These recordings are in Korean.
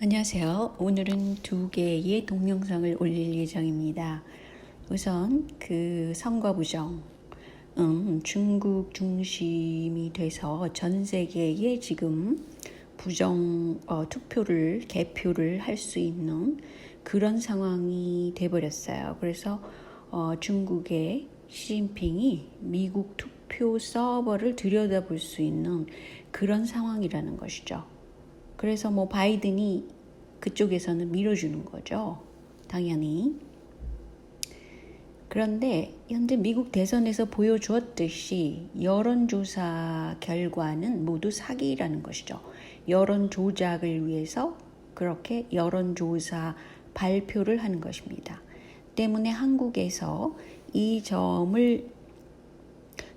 안녕하세요. 오늘은 두 개의 동영상을 올릴 예정입니다. 우선 그 선거 부정, 중국 중심이 돼서 전 세계에 지금 부정 투표를 개표를 할 수 있는 그런 상황이 돼버렸어요. 그래서 중국의 시진핑이 미국 투표 서버를 들여다볼 수 있는 그런 상황이라는 것이죠. 그래서 바이든이 그쪽에서는 밀어주는 거죠. 당연히. 그런데 현재 미국 대선에서 보여주었듯이 여론조사 결과는 모두 사기라는 것이죠. 여론 조작을 위해서 그렇게 여론조사 발표를 하는 것입니다. 때문에 한국에서 이 점을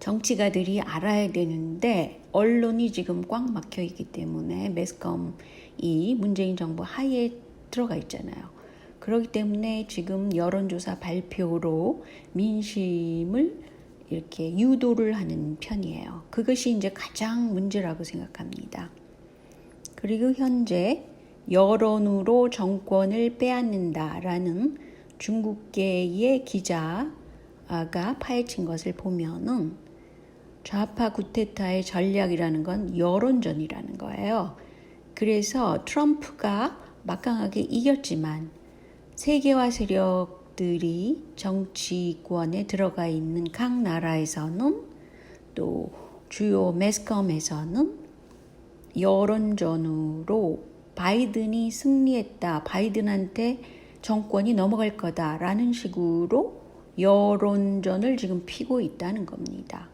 정치가들이 알아야 되는데 언론이 지금 꽉 막혀 있기 때문에 매스컴이 문재인 정부 하에 들어가 있잖아요. 그렇기 때문에 지금 여론조사 발표로 민심을 이렇게 유도를 하는 편이에요. 그것이 이제 가장 문제라고 생각합니다. 그리고 현재 여론으로 정권을 빼앗는다라는 중국계의 기자가 파헤친 것을 보면은 좌파 구테타의 전략이라는 건 여론전이라는 거예요. 그래서 트럼프가 막강하게 이겼지만 세계화 세력들이 정치권에 들어가 있는 각 나라에서는 또 주요 매스컴에서는 여론전으로 바이든이 승리했다, 바이든한테 정권이 넘어갈 거다라는 식으로 여론전을 지금 피고 있다는 겁니다.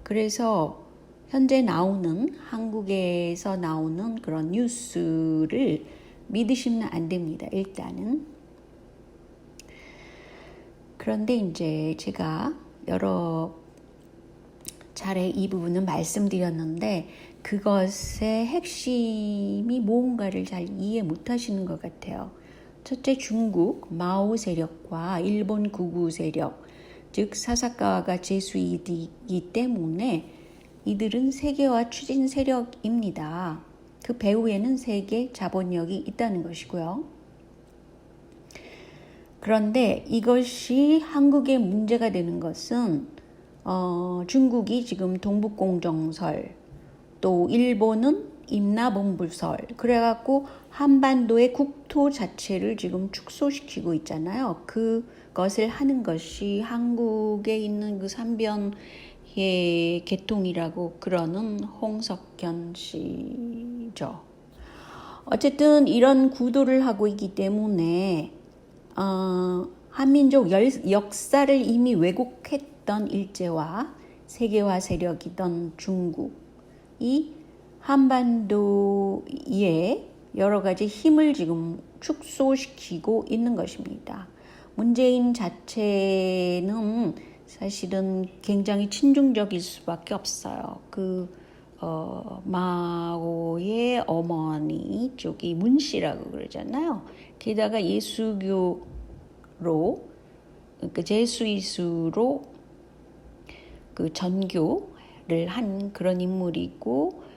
그래서 현재 나오는 한국에서 나오는 그런 뉴스를 믿으시면 안 됩니다. 일단은. 그런데 이제 제가 여러 차례 이 부분은 말씀드렸는데 그것의 핵심이 뭔가를 잘 이해 못하시는 것 같아요. 첫째, 중국 마오 세력과 일본 구구 세력, 즉 사사카와가 제수이기 때문에 이들은 세계화 추진 세력입니다. 그 배후에는 세계 자본력이 있다는 것이고요. 그런데 이것이 한국의 문제가 되는 것은 중국이 지금 동북공정설, 또 일본은 임나봉불설, 그래갖고 한반도의 국토 자체를 지금 축소시키고 있잖아요. 그것을 하는 것이 한국에 있는 그 삼변의 개통이라고 그러는 홍석현 씨죠. 어쨌든 이런 구도를 하고 있기 때문에 한민족 역사를 이미 왜곡했던 일제와 세계화 세력이던 중국이 한반도에 여러 가지 힘을 지금 축소시키고 있는 것입니다. 문재인 자체는 사실은 굉장히 친중적일 수밖에 없어요. 마오의 어머니 쪽이 문씨라고 그러잖아요. 게다가 예수교로, 그러니까 제수이수로 그 전교를 한 그런 인물이고,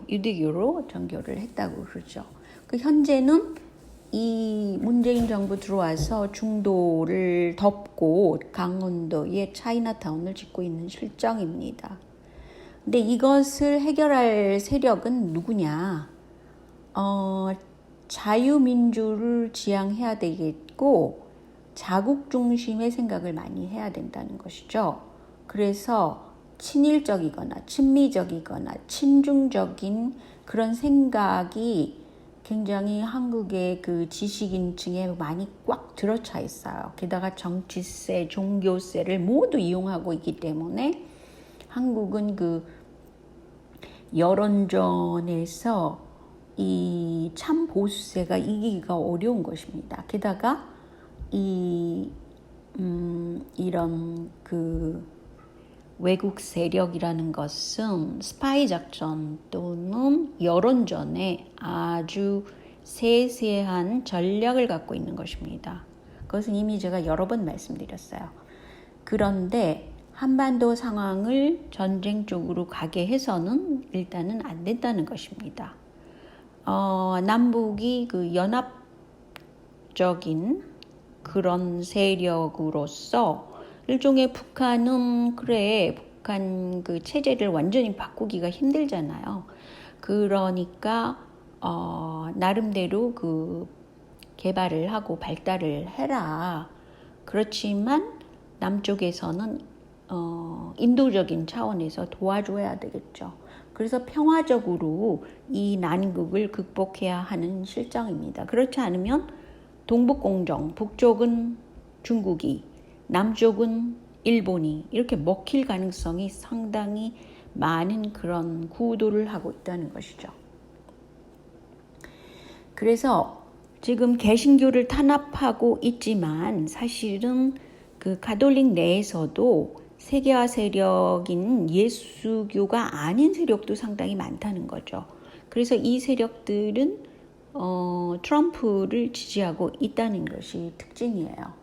유대교로 전교를 했다고 그러죠. 현재는 이 문재인 정부 들어와서 중도를 덮고 강원도에 차이나타운을 짓고 있는 실정입니다. 근데 이것을 해결할 세력은 누구냐? 자유민주를 지향해야 되겠고 자국 중심의 생각을 많이 해야 된다는 것이죠. 그래서 친일적이거나 친미적이거나 친중적인 그런 생각이 굉장히 한국의 그 지식인층에 많이 꽉 들어차 있어요. 게다가 정치세, 종교세를 모두 이용하고 있기 때문에 한국은 그 여론전에서 이 참 보수세가 이기기가 어려운 것입니다. 게다가 이런 그 외국 세력이라는 것은 스파이 작전 또는 여론전에 아주 세세한 전략을 갖고 있는 것입니다. 그것은 이미 제가 여러 번 말씀드렸어요. 그런데 한반도 상황을 전쟁 쪽으로 가게 해서는 일단은 안 된다는 것입니다. 남북이 그 연합적인 그런 세력으로서 일종의 북한은 그래 북한 그 체제를 완전히 바꾸기가 힘들잖아요. 그러니까 나름대로 그 개발을 하고 발달을 해라. 그렇지만 남쪽에서는 인도적인 차원에서 도와줘야 되겠죠. 그래서 평화적으로 이 난국을 극복해야 하는 실정입니다. 그렇지 않으면 동북공정, 북쪽은 중국이, 남쪽은 일본이 이렇게 먹힐 가능성이 상당히 많은 그런 구도를 하고 있다는 것이죠. 그래서 지금 개신교를 탄압하고 있지만 사실은 그 가톨릭 내에서도 세계화 세력인 예수교가 아닌 세력도 상당히 많다는 거죠. 그래서 이 세력들은 트럼프를 지지하고 있다는 것이 특징이에요.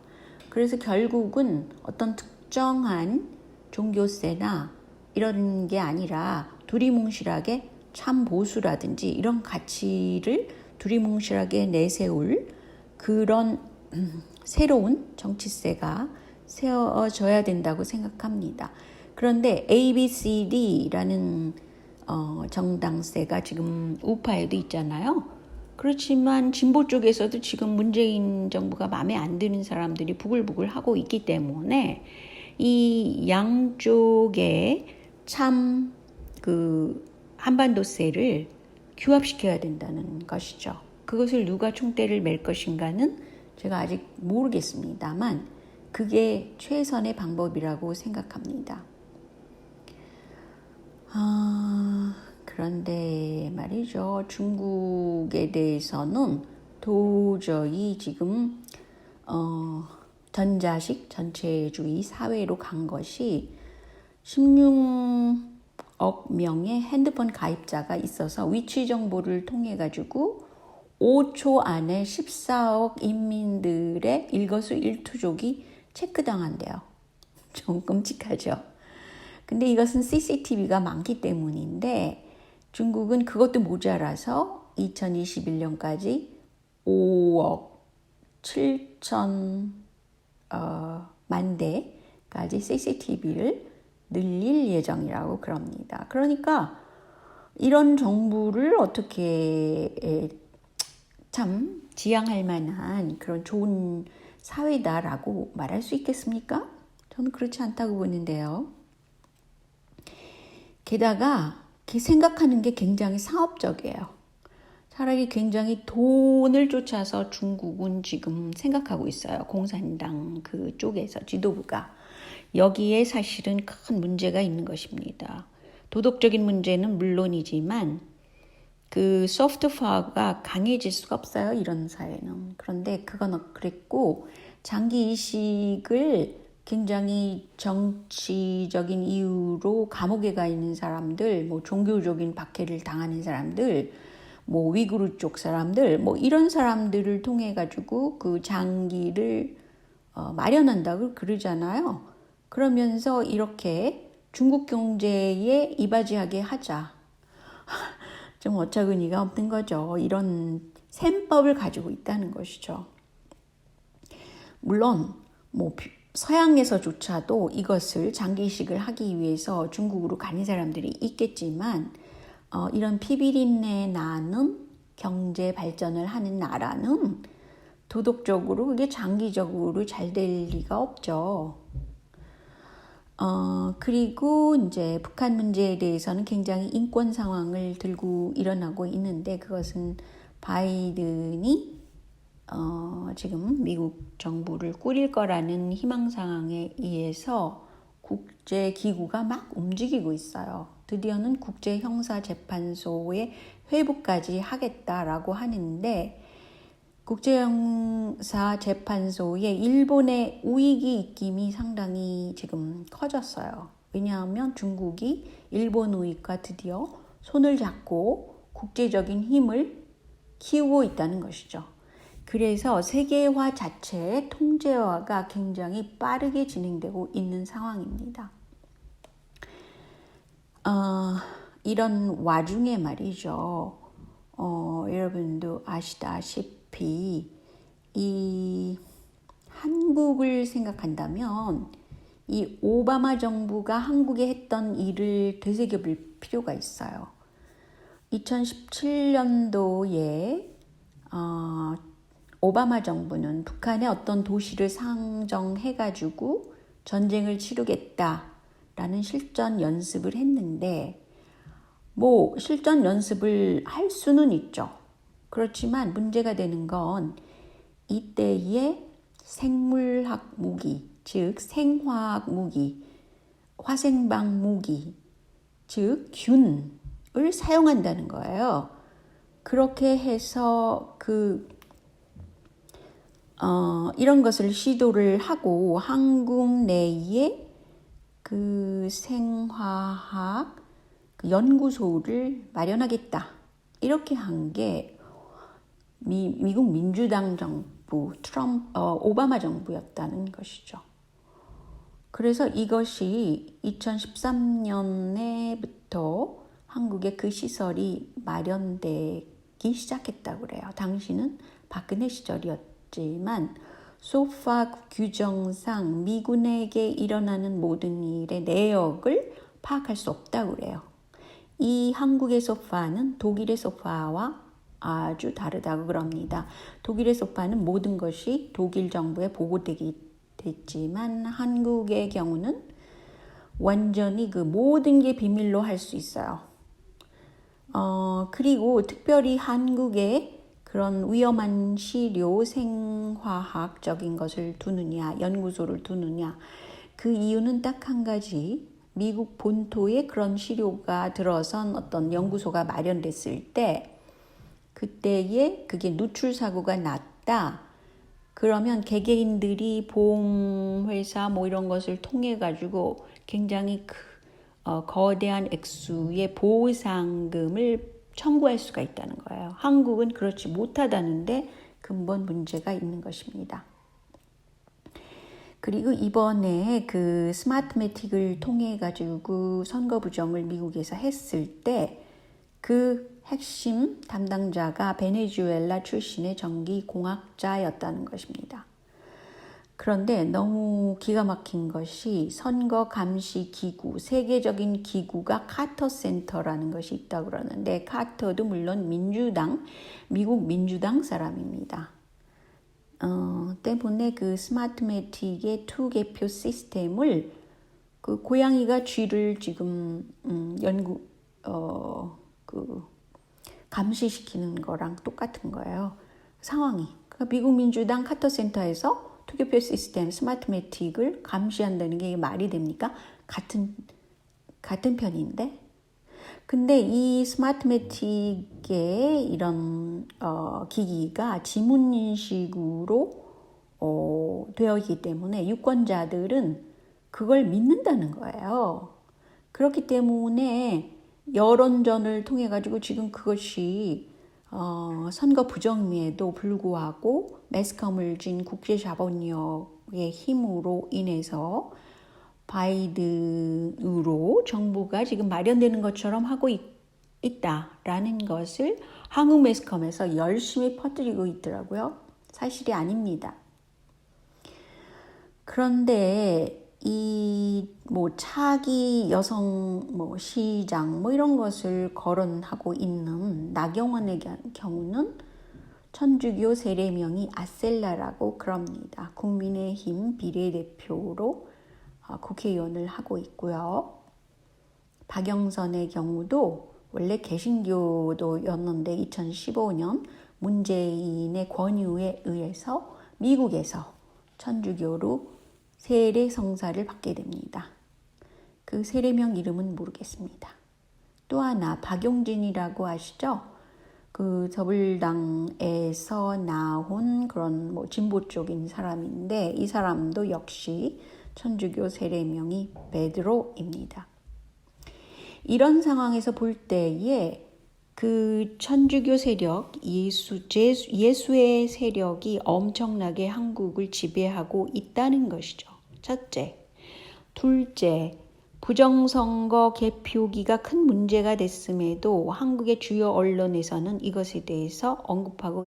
그래서 결국은 어떤 특정한 종교세나 이런 게 아니라 두리뭉실하게 참 보수라든지 이런 가치를 두리뭉실하게 내세울 그런 새로운 정치세가 세워져야 된다고 생각합니다. 그런데 ABCD라는 정당세가 지금 우파에도 있잖아요. 그렇지만 진보 쪽에서도 지금 문재인 정부가 마음에 안 드는 사람들이 부글부글 하고 있기 때문에 이 양쪽에 참 그 한반도세를 규합시켜야 된다는 것이죠. 그것을 누가 총대를 맬 것인가는 제가 아직 모르겠습니다만 그게 최선의 방법이라고 생각합니다. 그런데 말이죠. 중국에 대해서는 도저히 지금 전자식 전체주의 사회로 간 것이 16억 명의 핸드폰 가입자가 있어서 위치 정보를 통해 가지고 5초 안에 14억 인민들의 일거수일투족이 체크당한대요. 좀 끔찍하죠. 근데 이것은 CCTV가 많기 때문인데 중국은 그것도 모자라서 2021년까지 5억 7천 만 대까지 CCTV를 늘릴 예정이라고 그럽니다. 그러니까 이런 정부를 어떻게 참 지향할 만한 그런 좋은 사회다라고 말할 수 있겠습니까? 저는 그렇지 않다고 보는데요. 게다가 생각하는 게 굉장히 사업적이에요. 차라리 굉장히 돈을 쫓아서 중국은 지금 생각하고 있어요. 공산당 그쪽에서 지도부가. 여기에 사실은 큰 문제가 있는 것입니다. 도덕적인 문제는 물론이지만 그 소프트파워가 강해질 수가 없어요. 이런 사회는. 그런데 그건 그랬고 장기 이식을 굉장히 정치적인 이유로 감옥에 가 있는 사람들, 뭐 종교적인 박해를 당하는 사람들, 뭐 위구르 쪽 사람들, 뭐 이런 사람들을 통해 가지고 그 장기를 마련한다고 그러잖아요. 그러면서 이렇게 중국 경제에 이바지하게 하자. 좀 어처구니가 없는 거죠. 이런 셈법을 가지고 있다는 것이죠. 물론 뭐 서양에서조차도 이것을 장기이식을 하기 위해서 중국으로 가는 사람들이 있겠지만 이런 피비린내 나는 경제 발전을 하는 나라는 도덕적으로 그게 장기적으로 잘 될 리가 없죠. 그리고 이제 북한 문제에 대해서는 굉장히 인권 상황을 들고 일어나고 있는데 그것은 바이든이 지금 미국 정부를 꾸릴 거라는 희망사항에 의해서 국제기구가 막 움직이고 있어요. 드디어는 국제형사재판소에 회부까지 하겠다라고 하는데 국제형사재판소에 일본의 우익이 입김이 상당히 지금 커졌어요. 왜냐하면 중국이 일본 우익과 드디어 손을 잡고 국제적인 힘을 키우고 있다는 것이죠. 그래서 세계화 자체의 통제화가 굉장히 빠르게 진행되고 있는 상황입니다. 이런 와중에 말이죠. 여러분도 아시다시피 이 한국을 생각한다면 이 오바마 정부가 한국에 했던 일을 되새겨볼 필요가 있어요. 2017년도에 오바마 정부는 북한의 어떤 도시를 상정해가지고 전쟁을 치르겠다라는 실전 연습을 했는데 뭐 실전 연습을 할 수는 있죠. 그렇지만 문제가 되는 건 이때의 생물학 무기, 즉 생화학 무기, 화생방 무기, 즉 균을 사용한다는 거예요. 그렇게 해서 이런 것을 시도를 하고 한국 내에 그 생화학 연구소를 마련하겠다. 이렇게 한 게 미국 민주당 정부, 오바마 정부였다는 것이죠. 그래서 이것이 2013년에부터 한국에 그 시설이 마련되기 시작했다고 그래요. 당시는 박근혜 시절이었지만 소파 규정상 미군에게 일어나는 모든 일의 내역을 파악할 수 없다고 그래요. 이 한국의 소파는 독일의 소파와 아주 다르다고 그럽니다. 독일의 소파는 모든 것이 독일 정부에 보고되기 됐지만 한국의 경우는 완전히 그 모든 게 비밀로 할 수 있어요. 그리고 특별히 한국에 그런 위험한 시료, 생화학적인 것을 두느냐, 연구소를 두느냐, 그 이유는 딱 한 가지. 미국 본토에 그런 시료가 들어선 어떤 연구소가 마련됐을 때 그때에 그게 누출 사고가 났다. 그러면 개개인들이 보험회사 뭐 이런 것을 통해 가지고 굉장히 거대한 액수의 보상금을 청구할 수가 있다는 거예요. 한국은 그렇지 못하다는데 근본 문제가 있는 것입니다. 그리고 이번에 그 스마트매틱을 통해 가지고 선거 부정을 미국에서 했을 때 그 핵심 담당자가 베네수엘라 출신의 전기공학자였다는 것입니다. 그런데 너무 기가 막힌 것이 선거 감시 기구, 세계적인 기구가 카터 센터라는 것이 있다고 그러는데 카터도 물론 미국 민주당 사람입니다. 때문에 그 스마트매틱의 투개표 시스템을 그 고양이가 쥐를 지금 감시시키는 거랑 똑같은 거예요. 상황이. 그러니까 미국 민주당 카터 센터에서 투개표 시스템 스마트매틱을 감시한다는 게 말이 됩니까? 같은 편인데. 근데 이 스마트매틱의 이런 기기가 지문 인식으로 되어 있기 때문에 유권자들은 그걸 믿는다는 거예요. 그렇기 때문에 여론전을 통해 가지고 지금 그것이 선거 부정임에도 불구하고 매스컴을 쥔 국제자본력의 힘으로 인해서 바이든으로 정부가 지금 마련되는 것처럼 하고 있다라는 것을 한국 매스컴에서 열심히 퍼뜨리고 있더라고요. 사실이 아닙니다. 그런데 이 차기 여성 시장 이런 것을 거론하고 있는 나경원의 경우는 천주교 세례명이 아셀라라고 그럽니다. 국민의힘 비례대표로 국회의원을 하고 있고요. 박영선의 경우도 원래 개신교도였는데 2015년 문재인의 권유에 의해서 미국에서 천주교로 세례 성사를 받게 됩니다. 그 세례명 이름은 모르겠습니다. 또 하나 박용진이라고 아시죠? 그 더불당에서 나온 그런 진보 쪽인 사람인데 이 사람도 역시 천주교 세례명이 베드로입니다. 이런 상황에서 볼 때에 그 천주교 세력, 예수의 세력이 엄청나게 한국을 지배하고 있다는 것이죠. 첫째. 둘째, 부정선거 개표기가 큰 문제가 됐음에도 한국의 주요 언론에서는 이것에 대해서 언급하고